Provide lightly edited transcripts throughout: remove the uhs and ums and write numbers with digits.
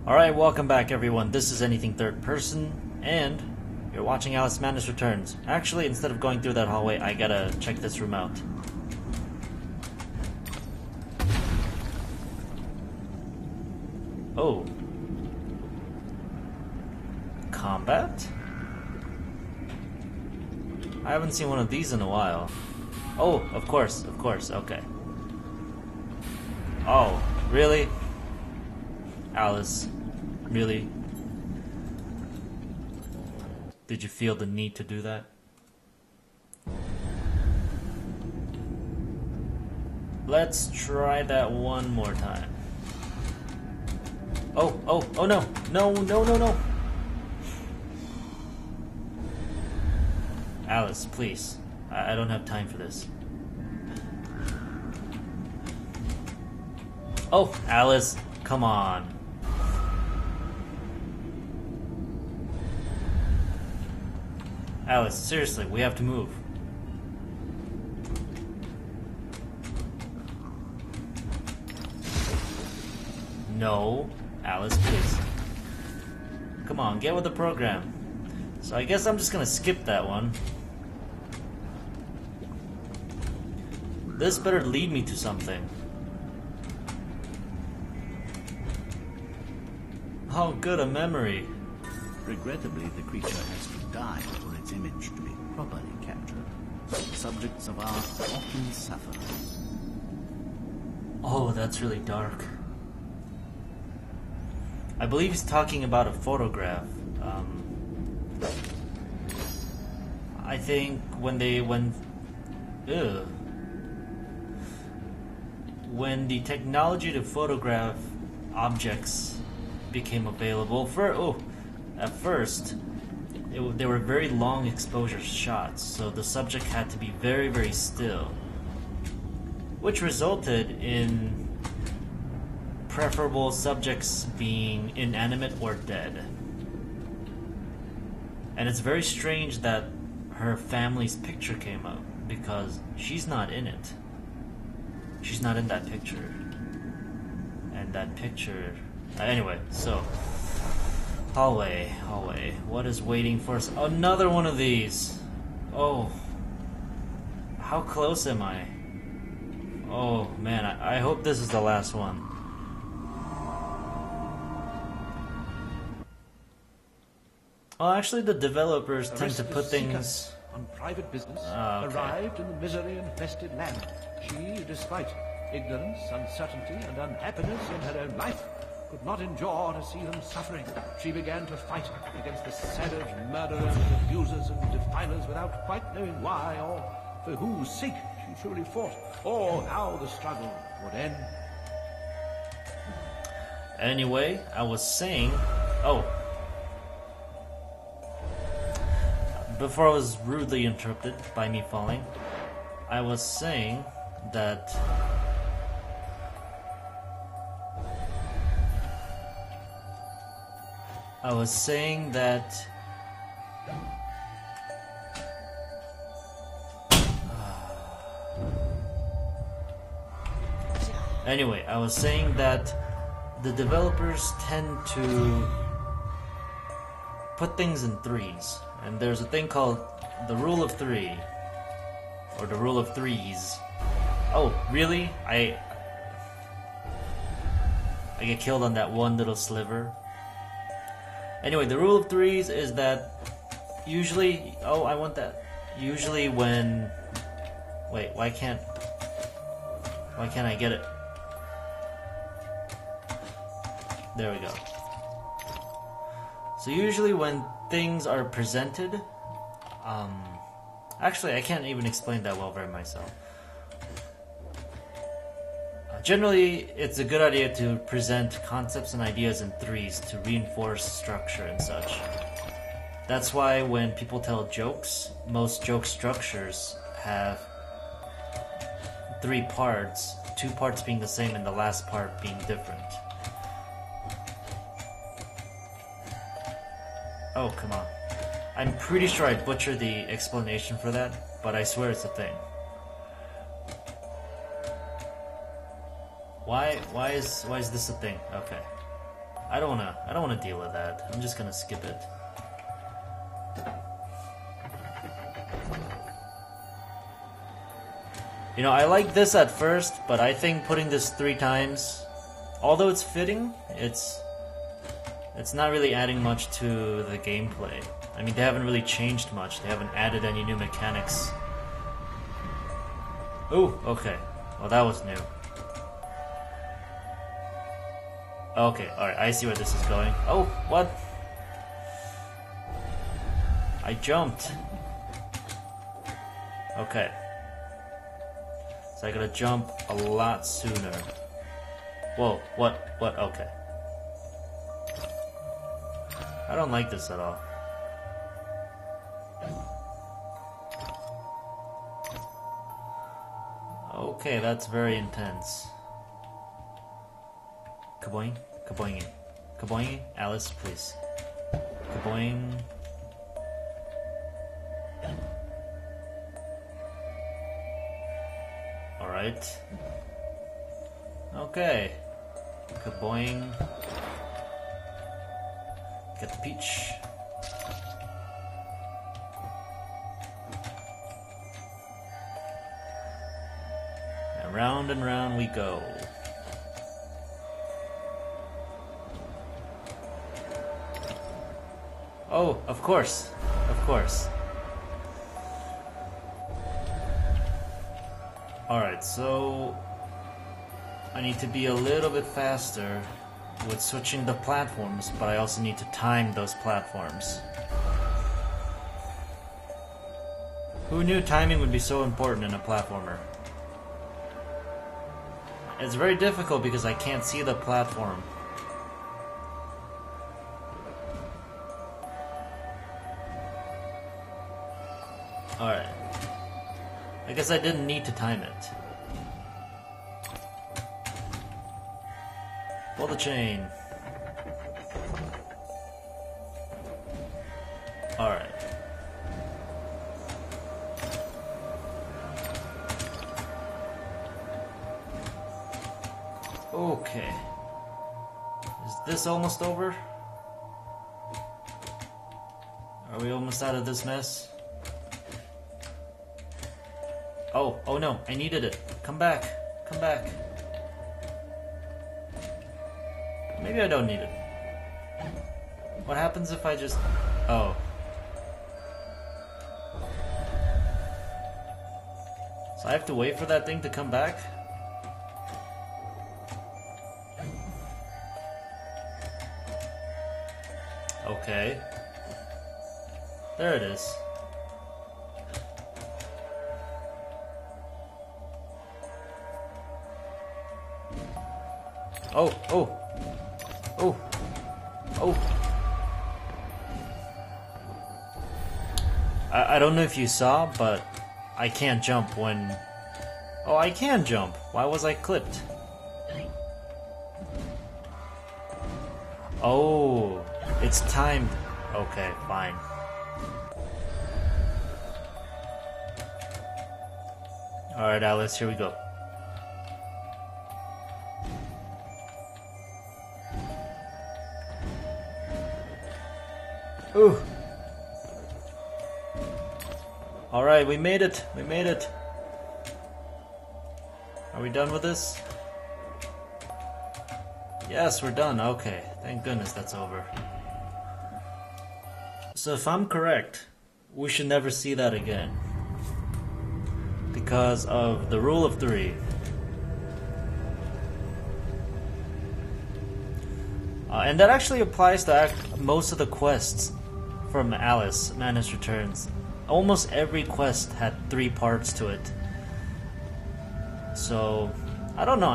Alright, welcome back everyone. This is Anything Third Person, and you're watching Alice Madness Returns. Actually, instead of going through that hallway, I gotta check this room out. Oh. Combat? I haven't seen one of these in a while. Oh, of course, okay. Oh, really? Alice, really? Did you feel the need to do that? Let's try that one more time. Oh no. No. Alice, please. I don't have time for this. Oh, Alice, come on. Alice, seriously, we have to move. No, Alice, please. Come on, get with the program. So I guess I'm just gonna skip that one. This better lead me to something. How good a memory. Regrettably, the creature has to die for its image to be properly captured. Subjects of art often suffer. Oh, that's really dark. I believe he's talking about a photograph. I think when the technology to photograph objects became available, at first, they were very long exposure shots, so the subject had to be very, very still, which resulted in preferable subjects being inanimate or dead. And it's very strange that her family's picture came up, because she's not in it. She's not in that picture. And that picture... Anyway, so... Hallway. What is waiting for us? Another one of these! Oh. How close am I? Oh, man, I hope this is the last one. Well, actually, the developers tend to put things... on private business, okay. Arrived in the misery-infested land. She, despite ignorance, uncertainty, and unhappiness in her own life, could not endure to see them suffering. She began to fight against the savage murderers and abusers and defilers without quite knowing why or for whose sake she truly fought, or how the struggle would end. Anyway, I was saying... Oh. Before I was rudely interrupted by me falling, I was saying that... Anyway, I was saying that the developers tend to put things in threes. And there's a thing called the rule of three. Or the rule of threes. Oh, really? I get killed on that one little sliver. Anyway, the rule of threes is that usually... Oh, I want that. Usually when... Wait, why can't I get it? There we go. So usually when things are presented... Actually, I can't even explain that well very myself. Generally, it's a good idea to present concepts and ideas in threes to reinforce structure and such. That's why when people tell jokes, most joke structures have 3 parts, 2 parts being the same and the last part being different. Oh, come on. I'm pretty sure I butchered the explanation for that, but I swear it's a thing. Why is this a thing? Okay. I don't wanna deal with that. I'm just gonna skip it. You know, I like this at first, but I think putting this 3 times, although it's fitting, it's not really adding much to the gameplay. I mean, they haven't really changed much. They haven't added any new mechanics. Ooh, okay. Well, that was new. Okay, alright, I see where this is going. Oh, what? I jumped. Okay. So I gotta jump a lot sooner. Whoa, what? Okay. I don't like this at all. Okay, that's very intense. Kaboing, kaboing, kaboing. Alice, please. Kaboing. Alright. Okay. Kaboing. Get the peach. And round we go. Oh, of course. Of course. Alright, so I need to be a little bit faster with switching the platforms, but I also need to time those platforms. Who knew timing would be so important in a platformer? It's very difficult because I can't see the platform. Alright. I guess I didn't need to time it. Pull the chain. Alright. Okay. Is this almost over? Are we almost out of this mess? Oh no, I needed it. Come back. Come back. Maybe I don't need it. What happens if I just... Oh. So I have to wait for that thing to come back? Okay. There it is. Oh. I don't know if you saw, but I can't jump when... Oh, I can jump. Why was I clipped? Oh, it's timed. Okay, fine. Alright, Alice, here we go. Ooh. Alright, we made it. We made it. Are we done with this? Yes, we're done. Okay. Thank goodness that's over. So if I'm correct, we should never see that again. Because of the rule of 3. And that actually applies to most of the quests from Alice, Madness Returns. Almost every quest had 3 parts to it. So, I don't know,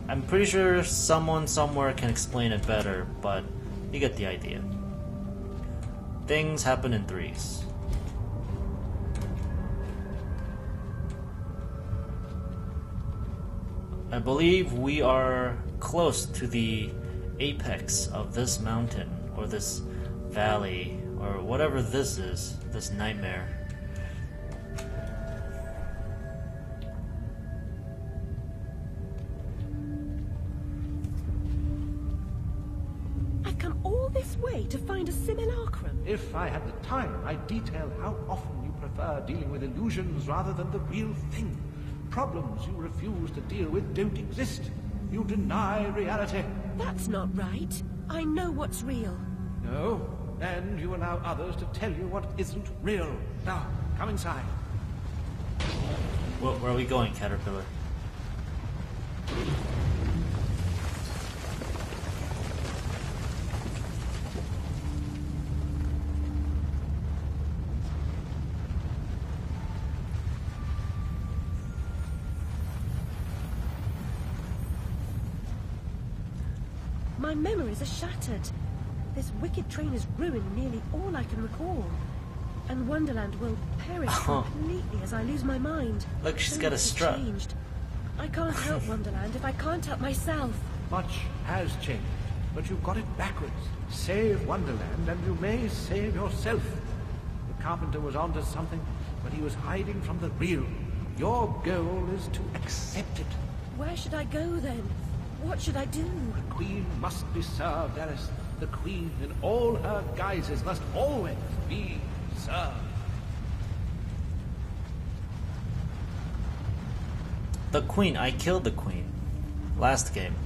I'm pretty sure someone somewhere can explain it better, but you get the idea. Things happen in 3s. I believe we are close to the apex of this mountain, or this valley, or whatever this is, this nightmare. come all this way to find a simulacrum? If I had the time, I'd detail how often you prefer dealing with illusions rather than the real thing. Problems you refuse to deal with don't exist. You deny reality. That's not right. I know what's real. No, and you allow others to tell you what isn't real. Now, come inside. Where are we going, Caterpillar? My memories are shattered. This wicked train has ruined nearly all I can recall. And Wonderland will perish completely as I lose my mind. Look, she's So got a much has strut. changed. I can't help Wonderland if I can't help myself. Much has changed, but you've got it backwards. Save Wonderland, and you may save yourself. The carpenter was onto something, but he was hiding from the real. Your goal is to accept it. Where should I go then? What should I do? The Queen must be served, Alice. The Queen, in all her guises, must always be served. The Queen. I killed the Queen. Last game.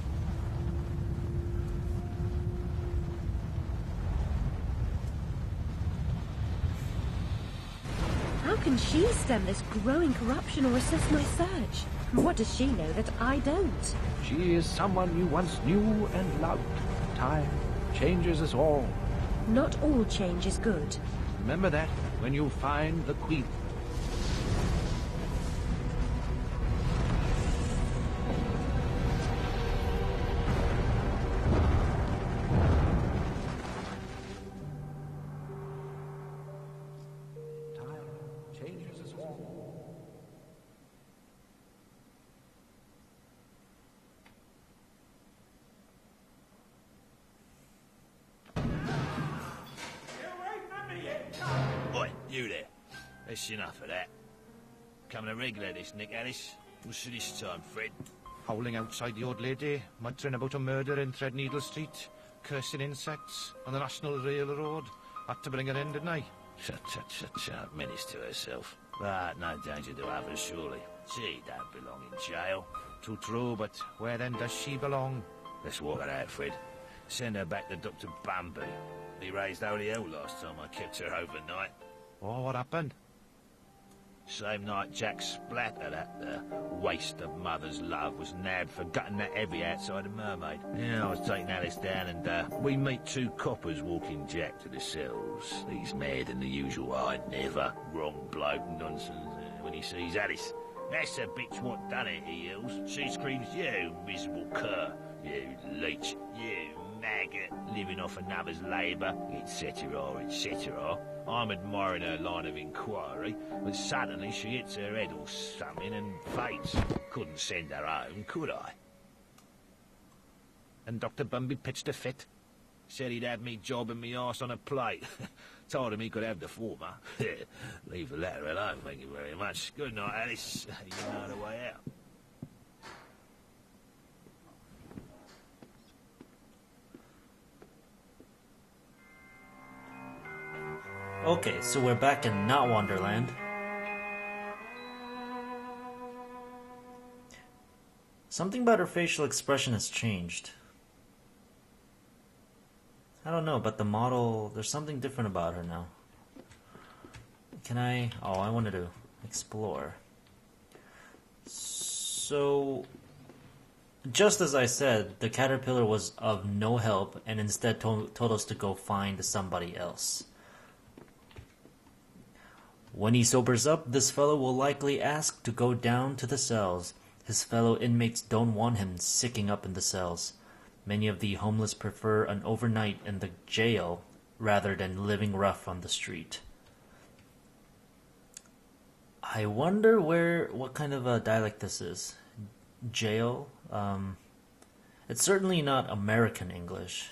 How can she stem this growing corruption or assist my search? What does she know that I don't? She is someone you once knew and loved. Time changes us all. Not all change is good. Remember that when you find the Queen. Time changes us all. Oi, you there. That's enough of that. Coming a regular this, Nick Alice. What's this time, Fred? Howling outside the old lady, muttering about a murder in Threadneedle Street, cursing insects on the National Railroad. Had to bring her in, didn't I? Shut, menace to herself. But no danger to others, surely. She don't belong in jail. Too true, but where then does she belong? Let's walk her out, Fred. Send her back to Dr. Bambi. He raised holy hell last time I kept her overnight. Oh, what happened? Same night Jack Splatter, that waste of mother's love, was nabbed for gutting that heavy outside a mermaid. Yeah, I was taking Alice down and we meet two coppers walking Jack to the cells. He's mad than the usual. I never. Wrong bloke nonsense when he sees Alice. That's the bitch what done it, he yells. She screams, you miserable cur, you leech, you maggot, living off another's labour, etc., etc. I'm admiring her line of inquiry, but suddenly she hits her head or something and faints. Couldn't send her home, could I? And Dr. Bumby pitched a fit. Said he'd have me job and me arse on a plate. Told him he could have the former. Leave the latter alone, thank you very much. Good night, Alice. You know the way out. Okay, so we're back in not Wonderland. Something about her facial expression has changed. I don't know, but the model, there's something different about her now. Can I... Oh, I wanted to explore. So, just as I said, the caterpillar was of no help and instead told us to go find somebody else. When he sobers up, this fellow will likely ask to go down to the cells. His fellow inmates don't want him sicking up in the cells. Many of the homeless prefer an overnight in the jail rather than living rough on the street. I wonder what kind of a dialect this is. Jail? It's certainly not American English.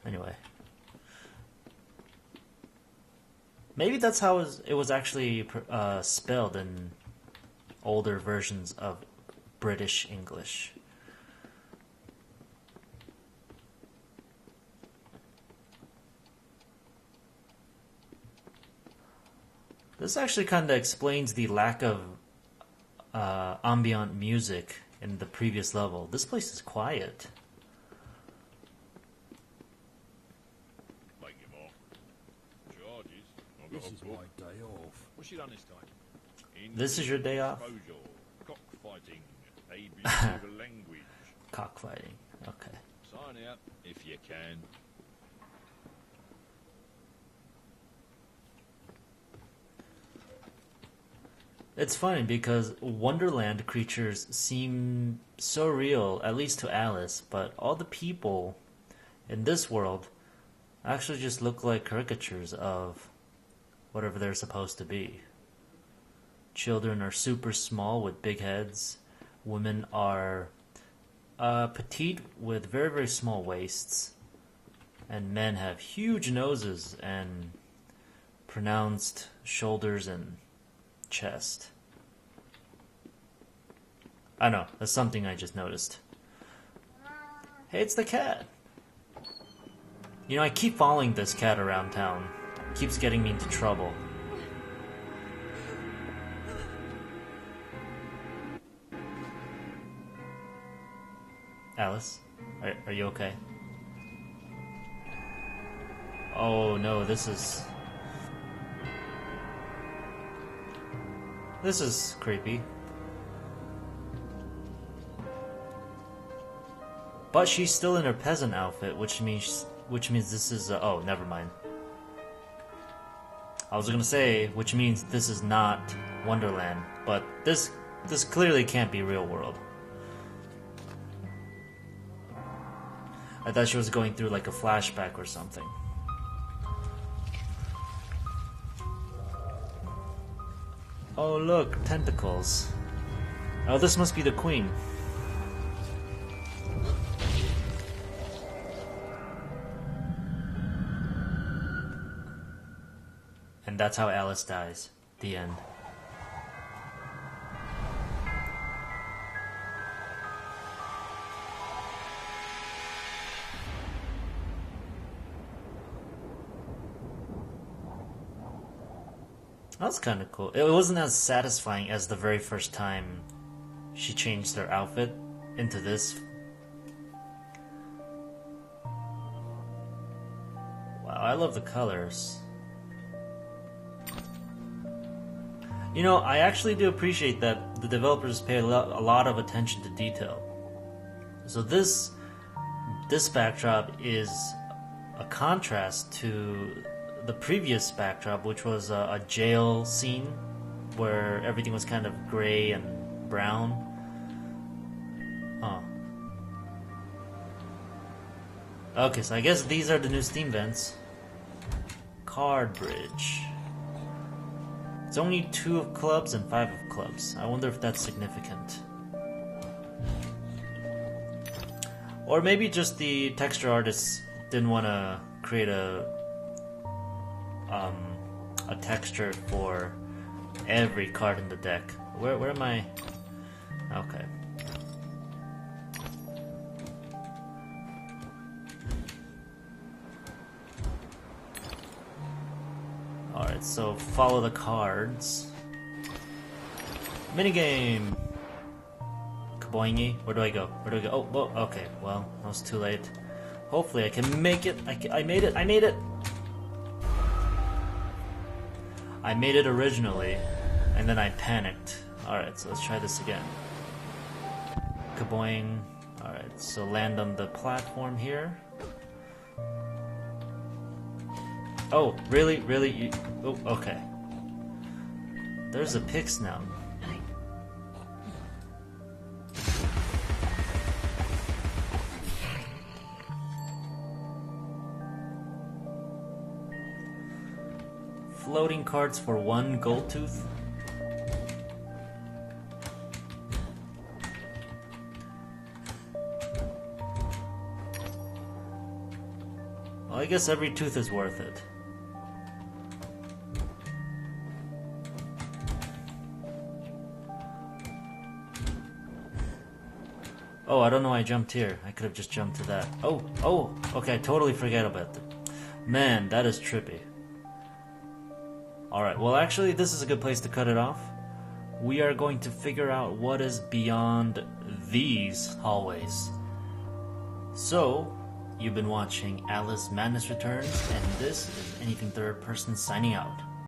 Anyway. Maybe that's how it was actually spelled in older versions of British English. This actually kind of explains the lack of ambient music in the previous level. This place is quiet. Make him off. Charges. This is my day off. What's she done this time? This is your day off? Exposure, cockfighting, abuse of language. Cockfighting. Okay. Sign out if you can. It's funny because Wonderland creatures seem so real, at least to Alice, but all the people in this world actually just look like caricatures of whatever they're supposed to be. Children are super small with big heads. Women are petite with very, very small waists. And men have huge noses and pronounced shoulders and chest. I know, that's something I just noticed. Hey, it's the cat. You know, I keep following this cat around town. It keeps getting me into trouble. Alice, are you okay? Oh no, this is creepy. But she's still in her peasant outfit, which means this is oh, never mind. I was gonna say, which means this is not Wonderland, but this clearly can't be real world. I thought she was going through like a flashback or something. Oh look, tentacles. Oh, this must be the queen. And that's how Alice dies. The end. That was kind of cool. It wasn't as satisfying as the very first time she changed her outfit into this. Wow, I love the colors. You know, I actually do appreciate that the developers pay a lot of attention to detail. So this backdrop is a contrast to the previous backdrop, which was a jail scene where everything was kind of gray and brown. Oh. Okay, so I guess these are the new Steam vents. Card bridge. It's only 2 of clubs and 5 of clubs. I wonder if that's significant. Or maybe just the texture artists didn't want to create a texture for every card in the deck. Where am I? Okay. Alright, so follow the cards. Minigame! Kaboingy. Where do I go? Where do I go? Oh, okay. Well, that was too late. Hopefully I can make it. I made it. I made it! I made it originally, and then I panicked. Alright, so let's try this again. Kaboing. Alright, so land on the platform here. Oh, really? Really? Oh, okay. There's a pig snout. Floating cards for 1 gold tooth. Well, I guess every tooth is worth it. Oh, I don't know why I jumped here. I could have just jumped to that. Oh, okay, I totally forget about that. Man, that is trippy. Alright, well actually this is a good place to cut it off. We are going to figure out what is beyond these hallways. So, you've been watching Alice Madness Returns, and this is Anything Third Person signing out.